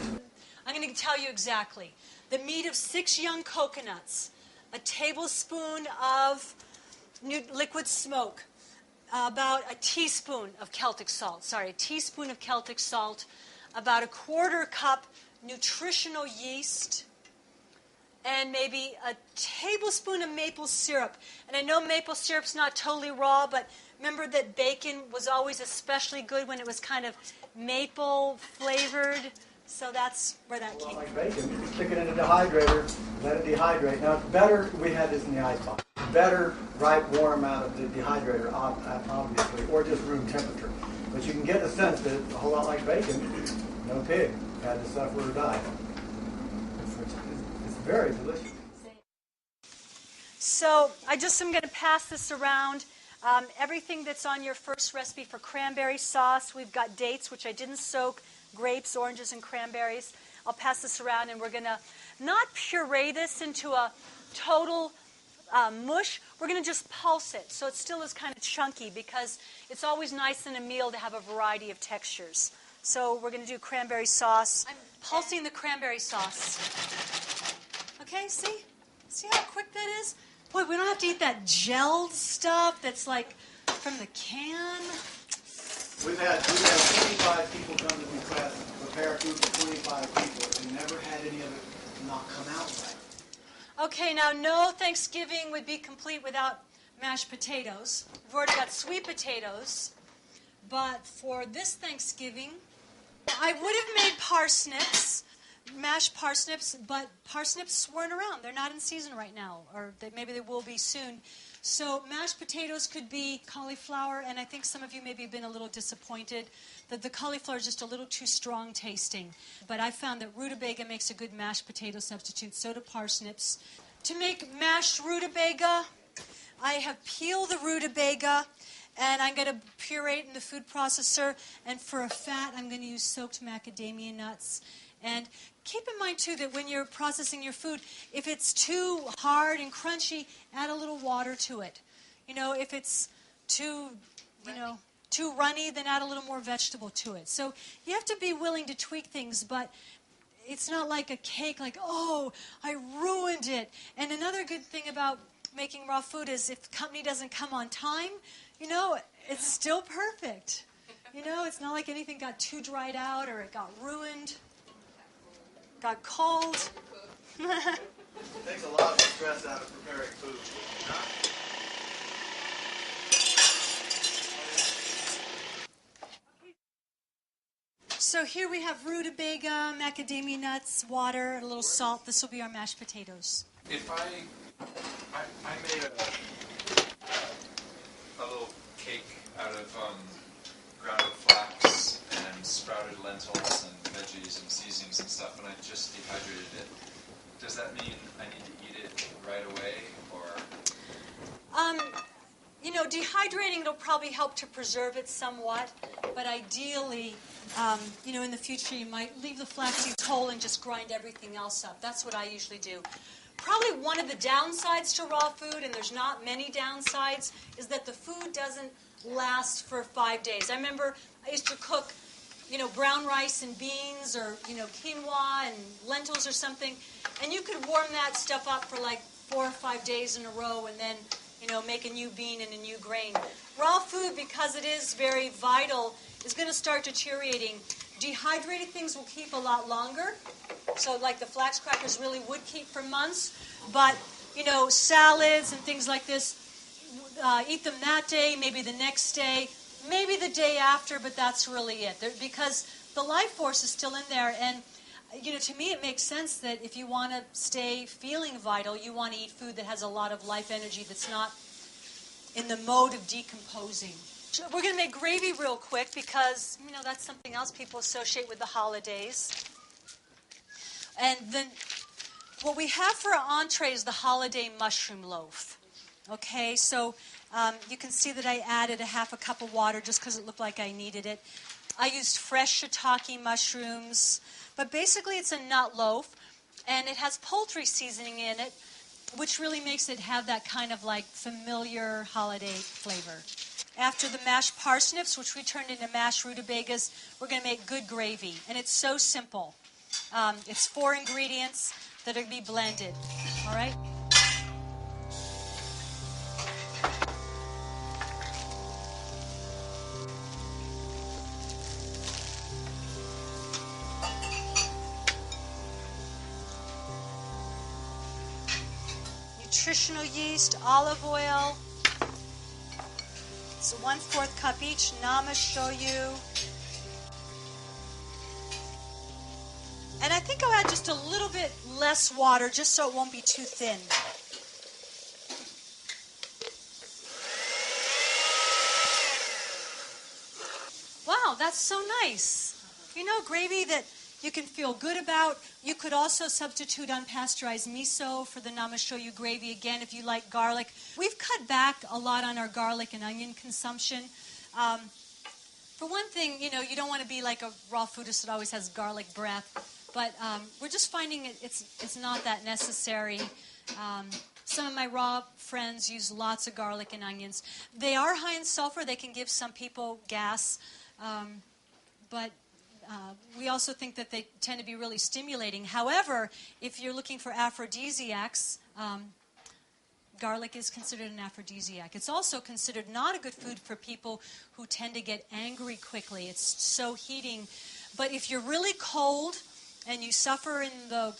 I'm going to tell you exactly. The meat of 6 young coconuts, a tablespoon of liquid smoke, about a teaspoon of Celtic salt, about a 1/4 cup nutritional yeast, and maybe a tablespoon of maple syrup. And I know maple syrup's not totally raw, but remember that bacon was always especially good when it was kind of maple flavored. So that's where that came from. Like bacon, stick it in a dehydrator, let it dehydrate. Now, it's better, we had this in the ice box, better right warm out of the dehydrator, obviously, or just room temperature. But you can get the sense that it's a whole lot like bacon, no pig, had to suffer or die. It's very delicious. So I just am going to pass this around. Everything that's on your first recipe for cranberry sauce, we've got dates, which I didn't soak, grapes, oranges, and cranberries. I'll pass this around, and we're going to not puree this into a total mush. We're going to just pulse it, so it still is kind of chunky, because it's always nice in a meal to have a variety of textures. So we're going to do cranberry sauce. I'm pulsing the cranberry sauce. Okay, see how quick that is? Boy, we don't have to eat that gelled stuff that's like from the can. We've had 25 people come to the class, prepare food for 25 people, and never had any of it not come out right. Okay, now no Thanksgiving would be complete without mashed potatoes. We've already got sweet potatoes, but for this Thanksgiving, I would have made parsnips, mashed parsnips, but parsnips weren't around. They're not in season right now, or maybe they will be soon. So mashed potatoes could be cauliflower, and I think some of you maybe have been a little disappointed that the cauliflower is just a little too strong tasting. But I found that rutabaga makes a good mashed potato substitute, so do parsnips. To make mashed rutabaga, I have peeled the rutabaga, and I'm going to puree it in the food processor. And for a fat, I'm going to use soaked macadamia nuts. And keep in mind, too, that when you're processing your food, if it's too hard and crunchy, add a little water to it. If it's too runny, then add a little more vegetable to it. So you have to be willing to tweak things, but it's not like a cake, like, oh, I ruined it. And another good thing about making raw food is if the company doesn't come on time, it's still perfect. It's not like anything got too dried out or it got ruined, got cold. It takes a lot of stress out of preparing food. So here we have rutabaga, macadamia nuts, water, and a little salt. This will be our mashed potatoes. If I made a little cake out of ground flax and sprouted lentils and veggies and seasonings and stuff, and I just dehydrated it, does that mean I need to eat it right away, or? Dehydrating will probably help to preserve it somewhat, but ideally, in the future, you might leave the flax seeds whole and just grind everything else up. That's what I usually do. Probably one of the downsides to raw food, and there's not many downsides, is that the food doesn't last for 5 days. I remember I used to cook, brown rice and beans or, quinoa and lentils or something, and you could warm that stuff up for like 4 or 5 days in a row and then, make a new bean and a new grain. Raw food, because it is very vital, is going to start deteriorating. Dehydrated things will keep a lot longer. So like the flax crackers really would keep for months. But, salads and things like this, eat them that day, maybe the next day, maybe the day after, but that's really it. Because the life force is still in there. And, to me it makes sense that if you want to stay feeling vital, you want to eat food that has a lot of life energy that's not in the mode of decomposing. We're going to make gravy real quick because, that's something else people associate with the holidays. And then what we have for our entree is the holiday mushroom loaf. Okay, so you can see that I added a half a cup of water just because it looked like I needed it. I used fresh shiitake mushrooms, but basically it's a nut loaf, and it has poultry seasoning in it, which really makes it have that kind of like familiar holiday flavor. After the mashed parsnips, which we turned into mashed rutabagas, we're going to make good gravy, and it's so simple. It's 4 ingredients that are going to be blended, all right? Nutritional yeast, olive oil. It's 1/4 cup each. Nama shoyu. And I think I'll add just a little bit less water just so it won't be too thin. Wow, that's so nice. Gravy that you can feel good about. You could also substitute unpasteurized miso for the nama shoyu gravy, again, if you like garlic. We've cut back a lot on our garlic and onion consumption. For one thing, you don't want to be like a raw foodist that always has garlic breath. But we're just finding it's not that necessary. Some of my raw friends use lots of garlic and onions. They are high in sulfur. They can give some people gas. But we also think that they tend to be really stimulating. However, if you're looking for aphrodisiacs, garlic is considered an aphrodisiac. It's also considered not a good food for people who tend to get angry quickly. It's so heating. But if you're really cold and you suffer in the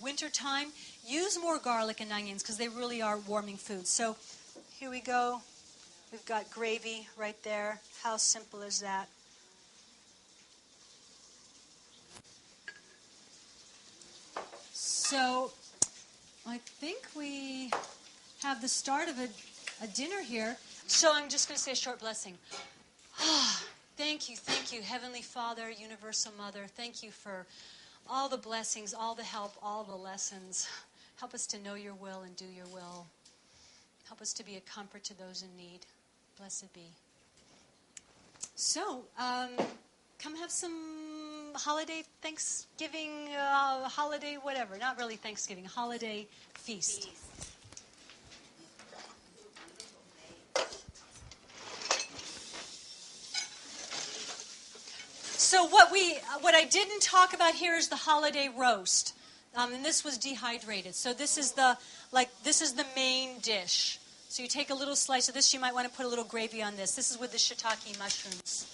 winter time, use more garlic and onions because they really are warming foods. So here we go. We've got gravy right there. How simple is that? So I think we have the start of a dinner here. So I'm just going to say a short blessing. Thank you, Heavenly Father, Universal Mother. Thank you for all the blessings, all the help, all the lessons. Help us to know your will and do your will. Help us to be a comfort to those in need. Blessed be. So, come have some holiday Thanksgiving, holiday whatever. Not really Thanksgiving, holiday feast. So what I didn't talk about here is the holiday roast, and this was dehydrated. So this is the main dish. So you take a little slice of this. You might want to put a little gravy on this. This is with the shiitake mushrooms.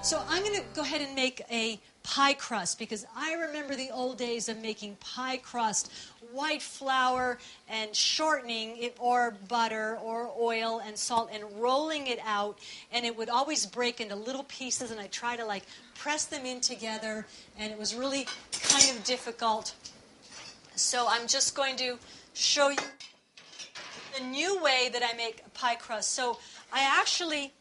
So I'm going to go ahead and make a pie crust because I remember the old days of making pie crust, white flour and shortening it, or butter or oil and salt, and rolling it out, and it would always break into little pieces, and I try to like press them in together, and it was really kind of difficult. So I'm just going to show you the new way that I make a pie crust. So I actually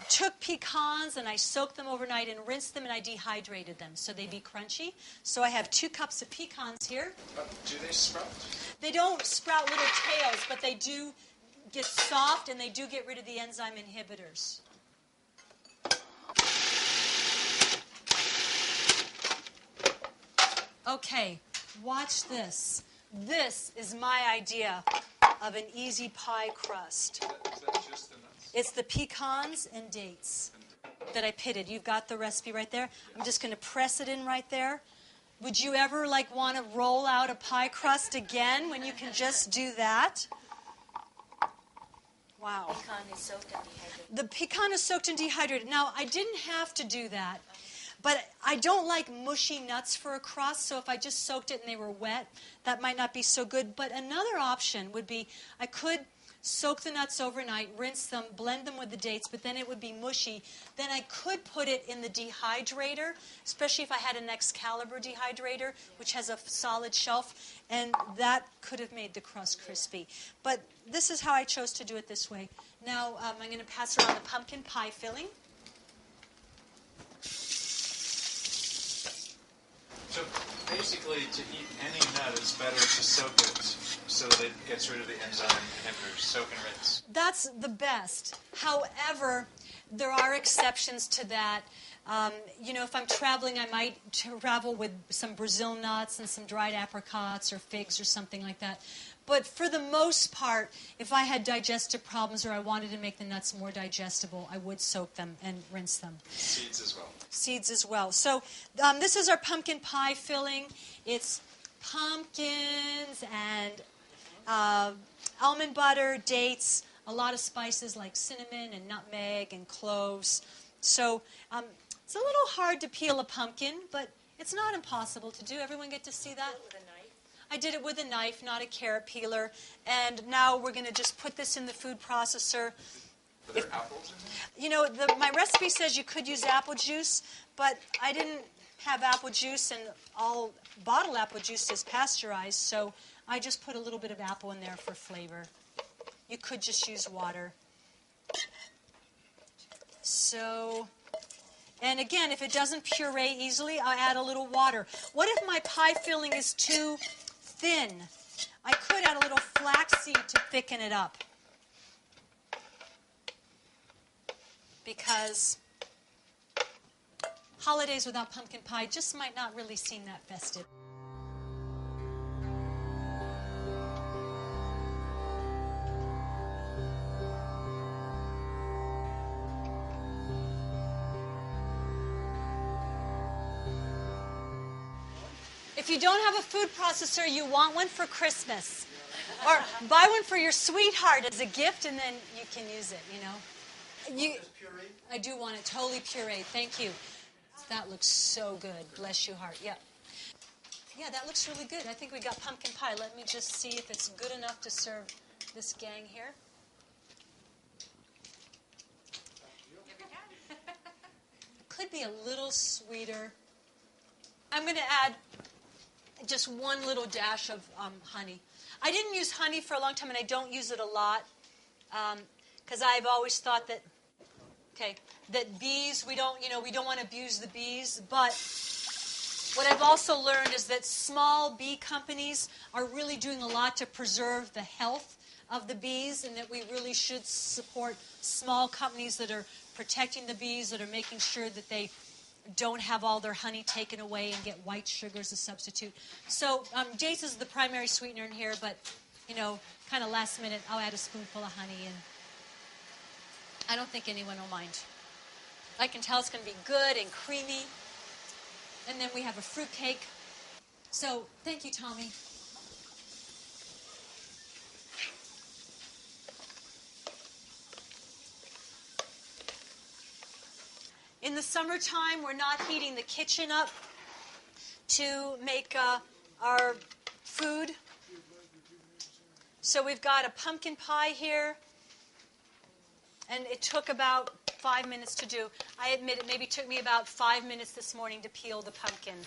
took pecans and I soaked them overnight and rinsed them, and I dehydrated them so they'd be crunchy. So I have 2 cups of pecans here. Do they sprout? They don't sprout little tails, but they do get soft, and they do get rid of the enzyme inhibitors. Okay, watch this. This is my idea of an easy pie crust. Is that just the nuts? It's the pecans and dates that I pitted. You've got the recipe right there. I'm just going to press it in right there. Would you ever want to roll out a pie crust again when you can just do that? Wow. Pecan is soaked and dehydrated. The pecan is soaked and dehydrated. Now, I didn't have to do that, but I don't like mushy nuts for a crust, so if I just soaked it and they were wet, that might not be so good. But another option would be I could soak the nuts overnight, rinse them, blend them with the dates, but then it would be mushy. Then I could put it in the dehydrator, especially if I had an Excalibur dehydrator, which has a solid shelf, and that could have made the crust crispy. But this is how I chose to do it this way. Now I'm going to pass around the pumpkin pie filling. So basically, to eat any nut, it's better to soak it so that it gets rid of the enzyme inhibitors. Soak and rinse. That's the best. However, there are exceptions to that. If I'm traveling, I might travel with some Brazil nuts and some dried apricots or figs or something like that. But for the most part, if I had digestive problems or I wanted to make the nuts more digestible, I would soak them and rinse them. Seeds as well. Seeds as well. So this is our pumpkin pie filling. It's pumpkins and almond butter, dates, a lot of spices like cinnamon and nutmeg and cloves. So it's a little hard to peel a pumpkin, but it's not impossible to do. Everyone get to see that? With a knife. I did it with a knife, not a carrot peeler. And now we're going to just put this in the food processor. Are there apples in there? My recipe says you could use apple juice, but I didn't have apple juice, and all bottled apple juice is pasteurized, so I just put a little bit of apple in there for flavor. You could just use water. So, and again, if it doesn't puree easily, I'll add a little water. What if my pie filling is too thin? I could add a little flaxseed to thicken it up. Because holidays without pumpkin pie just might not really seem that festive. If you don't have a food processor, you want one for Christmas. Or buy one for your sweetheart as a gift, and then you can use it, you know. I do want it totally pureed. Thank you. That looks so good. Bless you, heart. Yeah. Yeah, that looks really good. I think we got pumpkin pie. Let me just see if it's good enough to serve this gang here. Could be a little sweeter. I'm going to add just one little dash of honey. I didn't use honey for a long time, and I don't use it a lot because I've always thought that, that bees, we don't want to abuse the bees. But what I've also learned is that small bee companies are really doing a lot to preserve the health of the bees, and that we really should support small companies that are protecting the bees, that are making sure that they don't have all their honey taken away and get white sugar as a substitute. So dates is the primary sweetener in here, but, kind of last minute, I'll add a spoonful of honey, and I don't think anyone will mind. I can tell it's going to be good and creamy. And then we have a fruit cake. So thank you, Tommy. In the summertime, we're not heating the kitchen up to make our food. So we've got a pumpkin pie here, and it took about 5 minutes to do. I admit it maybe took me about 5 minutes this morning to peel the pumpkin.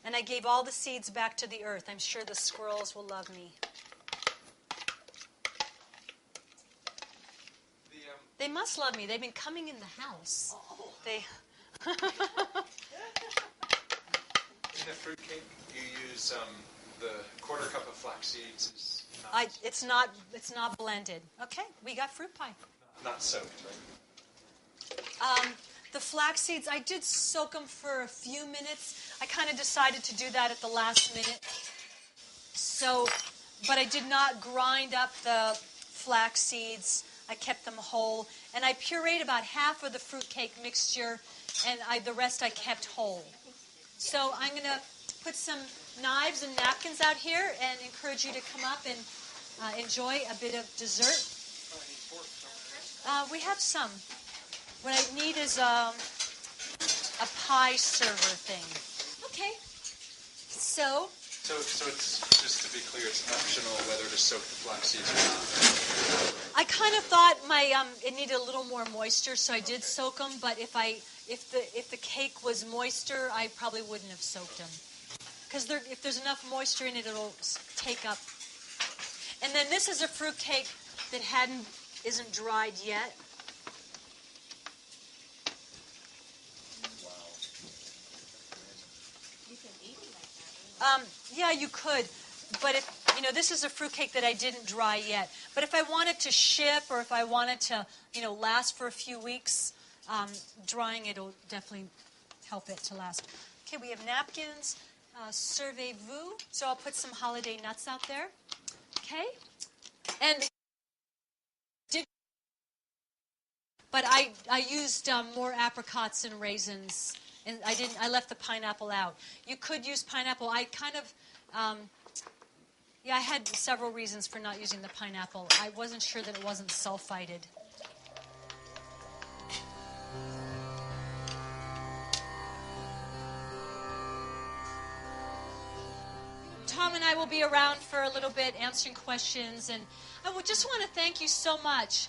And I gave all the seeds back to the earth. I'm sure the squirrels will love me. They must love me. They've been coming in the house. They. In the fruitcake, you use the quarter cup of flax seeds. It's not blended. Okay, we got fruit pie. Not soaked, right? The flax seeds, I did soak them for a few minutes. I kind of decided to do that at the last minute. But I did not grind up the flax seeds. I kept them whole. And I pureed about half of the fruitcake mixture, and the rest I kept whole. So I'm going to put some knives and napkins out here and encourage you to come up and enjoy a bit of dessert. We have some. What I need is a pie server thing. Okay. So it's, just to be clear, it's optional whether to soak the flax seeds or not. I kind of thought it needed a little more moisture, so I did soak them. But if the cake was moister, I probably wouldn't have soaked them, because if there's enough moisture in it, it'll take up. And then this is a fruit cake that isn't dried yet. Yeah, you could, but this is a fruitcake that I didn't dry yet. But if I wanted to ship, or if I wanted to, last for a few weeks, drying it'll definitely help it to last. Okay, we have napkins. Servez-vous. So I'll put some holiday nuts out there. Okay, but I used more apricots and raisins. And I left the pineapple out. You could use pineapple. I had several reasons for not using the pineapple. I wasn't sure that it wasn't sulfited. Tom and I will be around for a little bit answering questions, and I would just want to thank you so much.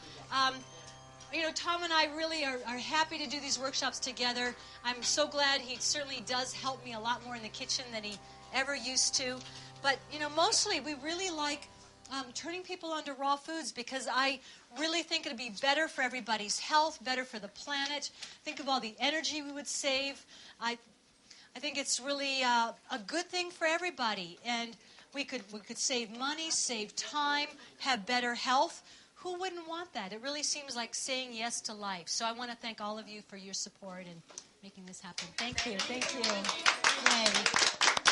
Tom and I really are happy to do these workshops together. I'm so glad he certainly does help me a lot more in the kitchen than he ever used to. But, mostly we really like turning people onto raw foods, because I really think it would be better for everybody's health, better for the planet. Think of all the energy we would save. I think it's really a good thing for everybody. And we could save money, save time, have better health. Who wouldn't want that? It really seems like saying yes to life. So I want to thank all of you for your support and making this happen. Thank you. Thank you. Yay.